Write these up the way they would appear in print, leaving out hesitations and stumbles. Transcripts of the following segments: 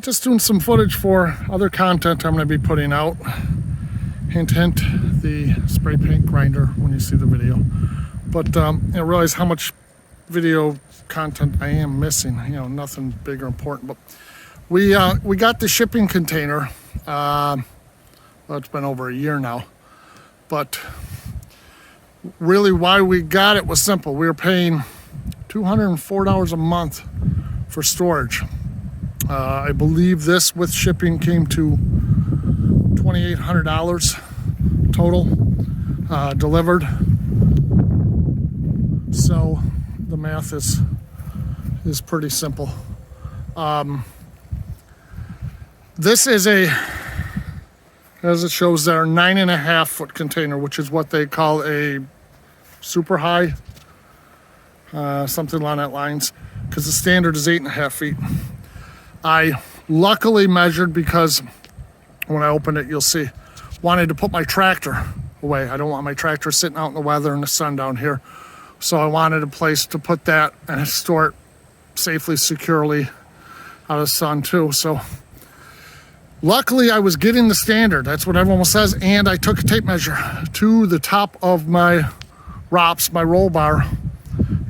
just doing some footage for other content I'm going to be putting out. Hint, hint, the spray paint grinder when you see the video. But I realize how much video content I am missing. You know, nothing big or important. But we got the shipping container. Well, it's been over a year now. But really why we got it was simple. We were paying $204 a month for storage. I believe this with shipping came to $2,800 total delivered. So the math is pretty simple. This is a, as it shows there, 9.5 foot container, which is what they call a super high, something along that lines, because the standard is 8.5 feet. I luckily measured, because when I opened it, you'll see, wanted to put my tractor away. I don't want my tractor sitting out in the weather and the sun down here. So I wanted a place to put that and store it safely, securely out of the sun too. So luckily I was getting the standard. That's what everyone says. And I took a tape measure to the top of my ROPS, my roll bar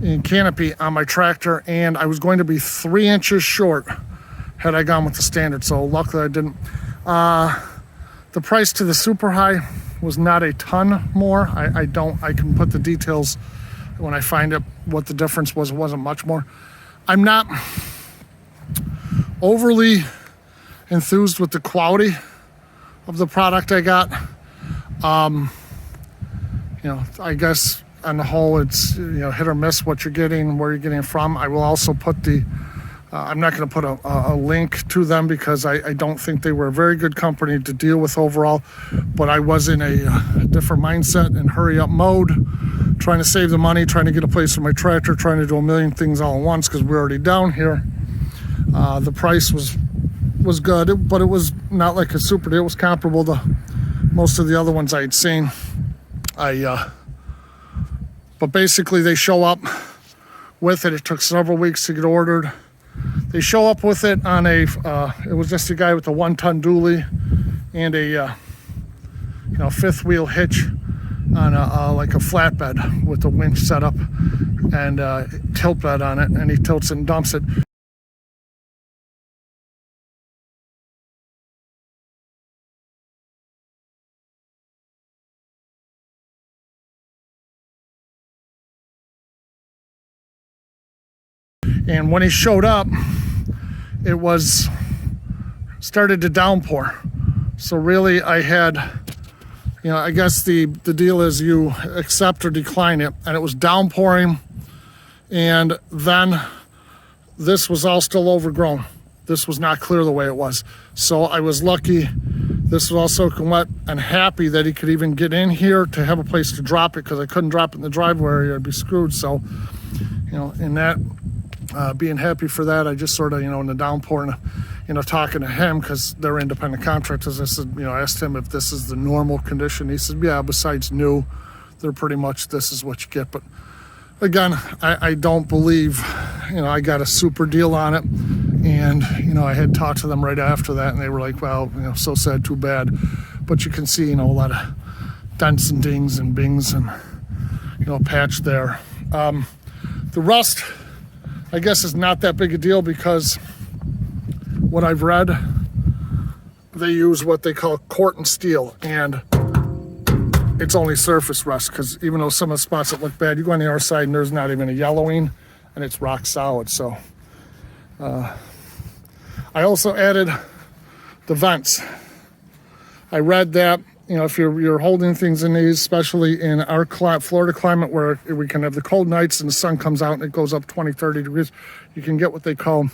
and canopy on my tractor. And I was going to be 3 inches short had I gone with the standard. So luckily I didn't. The price to the super high was not a ton more. I can put the details when I find it, what the difference was. It wasn't much more. I'm not overly enthused with the quality of the product I got. You know, I guess on the whole, it's, you know, hit or miss what you're getting, where you're getting it from. I will also put the, I'm not going to put a link to them, because I don't think they were a very good company to deal with overall, but I was in a different mindset and hurry up mode, trying to save the money, trying to get a place for my tractor, trying to do a million things all at once because we're already down here. The price was good, but it was not like a super deal. It was comparable to most of the other ones I had seen. But basically they show up with it. It took several weeks to get ordered. They show up with it on a, it was just a guy with a 1-ton dually and a, you know, 5th wheel hitch on a like a flatbed with a winch setup and tilt bed on it, and he tilts it and dumps it. And when he showed up, it was started to downpour. So really I had, you know, I guess the deal is you accept or decline it, and it was downpouring. And then this was all still overgrown. This was not clear the way it was. So I was lucky. This was all soaking wet, and happy that he could even get in here to have a place to drop it, because I couldn't drop it in the driveway area, I'd be screwed. So, you know, in that, being happy for that, I just sort of, you know, in the downpour, you know, talking to him, because they're independent contractors, I said, you know, I asked him if this is the normal condition. He said, yeah, besides new, they're pretty much, this is what you get. But again, I don't believe, you know, I got a super deal on it. And, you know, I had talked to them right after that, and they were like, well, you know, so sad, too bad. But you can see, you know, a lot of dents and dings and bings and, you know, patch there. The rust, I guess, is not that big a deal, because what I've read, they use what they call Corten steel, and it's only surface rust, because even though some of the spots that look bad, you go on the other side and there's not even a yellowing, and it's rock solid. So I also added the vents. I read that, you know, if you're holding things in these, especially in our Florida climate, where we can have the cold nights and the sun comes out and it goes up 20, 30 degrees, you can get what they call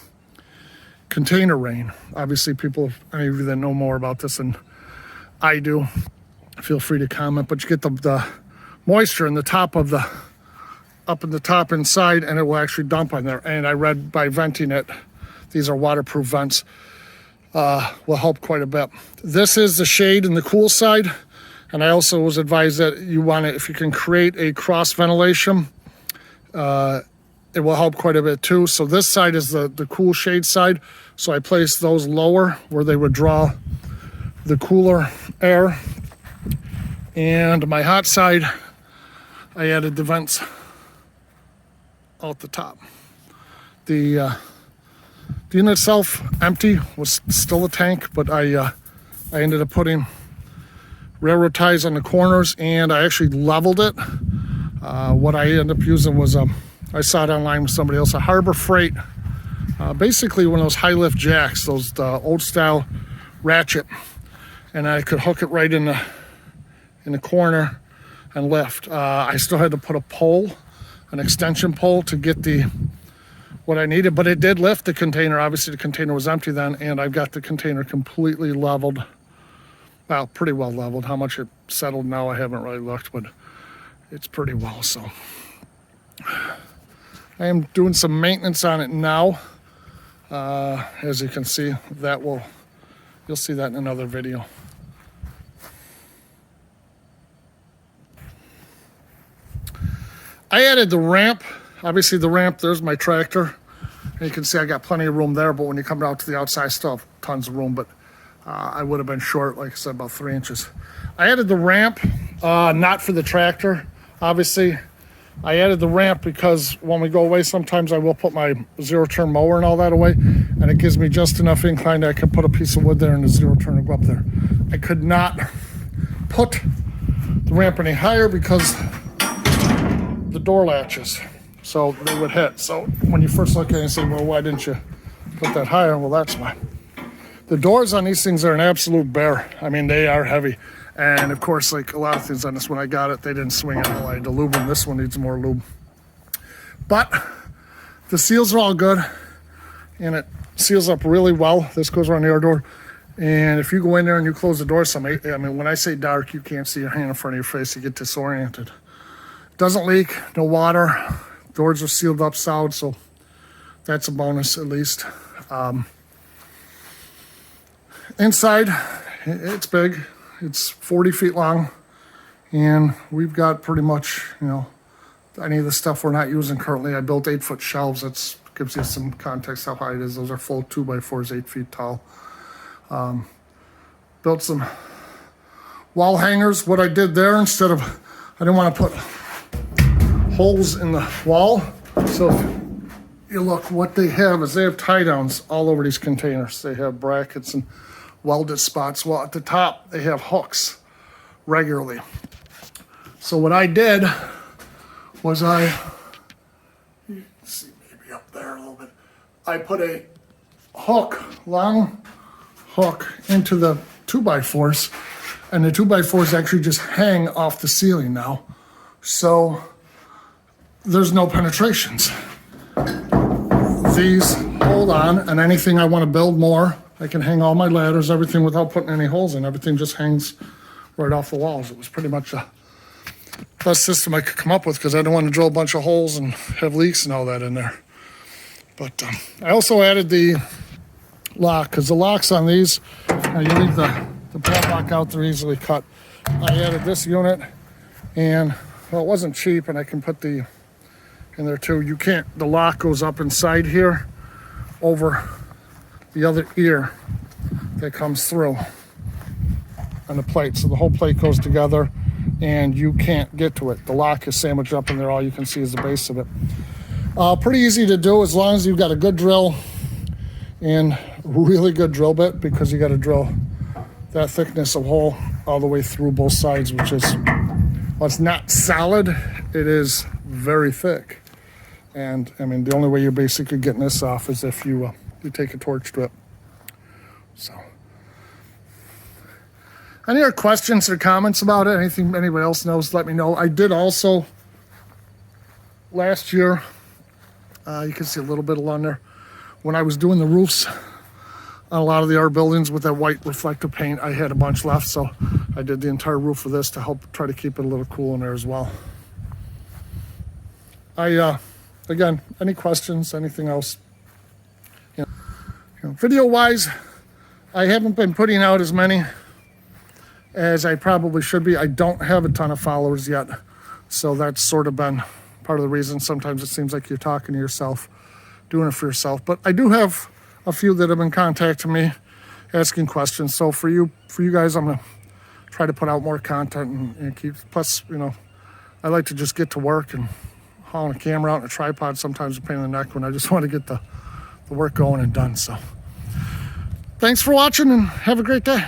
container rain. Obviously, people, any of you that know more about this than I do, feel free to comment, but you get the moisture in the top of the, up in the top inside, and it will actually dump on there. And I read by venting it, these are waterproof vents, will help quite a bit. This is the shade in the cool side, and I also was advised that you want to, if you can create a cross ventilation, it will help quite a bit too. So this side is the cool shade side. So I placed those lower where they would draw the cooler air. And my hot side, I added the vents out the top. The unit itself, empty, was still a tank, but I ended up putting railroad ties on the corners, and I actually leveled it. What I ended up using was, I saw it online with somebody else, a Harbor Freight, basically one of those high lift jacks, those old style ratchet, and I could hook it right in the corner and lift. I still had to put a pole, an extension pole, to get what I needed, but it did lift the container. Obviously the container was empty then, and I've got the container completely leveled. Well, pretty well leveled. How much it settled now, I haven't really looked, but it's pretty well. So I am doing some maintenance on it now. As you can see, you'll see that in another video. I added the ramp. Obviously the ramp, there's my tractor. And you can see I got plenty of room there, but when you come out to the outside, I still have tons of room, but I would have been short, like I said, about 3 inches. I added the ramp, not for the tractor, obviously. I added the ramp because when we go away, sometimes I will put my zero-turn mower and all that away, and it gives me just enough incline that I can put a piece of wood there and the zero-turn will go up there. I could not put the ramp any higher because the door latches, so they would hit. So when you first look at it and say, well, why didn't you put that higher? Well, that's why. The doors on these things are an absolute bear. I mean, they are heavy. And of course, like a lot of things on this, when I got it, they didn't swing it all. I had to lube them. This one needs more lube. But the seals are all good, and it seals up really well. This goes around the air door. And if you go in there and you close the door some, I mean, when I say dark, you can't see your hand in front of your face. You get disoriented. Doesn't leak, no water. Doors are sealed up solid, so that's a bonus at least. Inside, it's big. It's 40 feet long, and we've got pretty much, any of the stuff we're not using currently. I built 8-foot shelves. That gives you some context how high it is. Those are full 2x4s, 8 feet tall. Built some wall hangers. What I did there, I didn't want to put holes in the wall. So if you look, what they have is they have tie downs all over these containers. They have brackets and welded spots. Well, at the top, they have hooks regularly. So what I did was you can see maybe up there a little bit, I put a long hook into the 2x4s, and the 2x4s actually just hang off the ceiling now. So there's no penetrations. These hold on, and anything I want to build more, I can hang all my ladders, everything without putting any holes in. Everything just hangs right off the walls. It was pretty much the best system I could come up with because I didn't want to drill a bunch of holes and have leaks and all that in there. But I also added the lock, because the locks on these, you leave the padlock out, they're easily cut. I added this unit, and well, it wasn't cheap, and I can put in there too. The lock goes up inside here over the other ear that comes through on the plate. So the whole plate goes together and you can't get to it. The lock is sandwiched up in there. All you can see is the base of it. Pretty easy to do as long as you've got a good drill and really good drill bit, because you got to drill that thickness of hole all the way through both sides, which is, well, it's not solid, it is very thick. And I mean, the only way you're basically getting this off is if you take a torch strip. So, any other questions or comments about it? Anything anybody else knows, let me know. I did also, last year, you can see a little bit along there, when I was doing the roofs on a lot of the art buildings with that white reflective paint, I had a bunch left, so I did the entire roof of this to help try to keep it a little cool in there as well. Again, any questions, anything else? Video-wise, I haven't been putting out as many as I probably should be. I don't have a ton of followers yet, so that's sort of been part of the reason sometimes it seems like you're talking to yourself, doing it for yourself. But I do have a few that have been contacting me, asking questions. So for you guys, I'm gonna try to put out more content and keep. Plus, I like to just get to work, and hauling a camera out and a tripod sometimes a pain in the neck when I just want to get the work going and done. So thanks for watching and have a great day.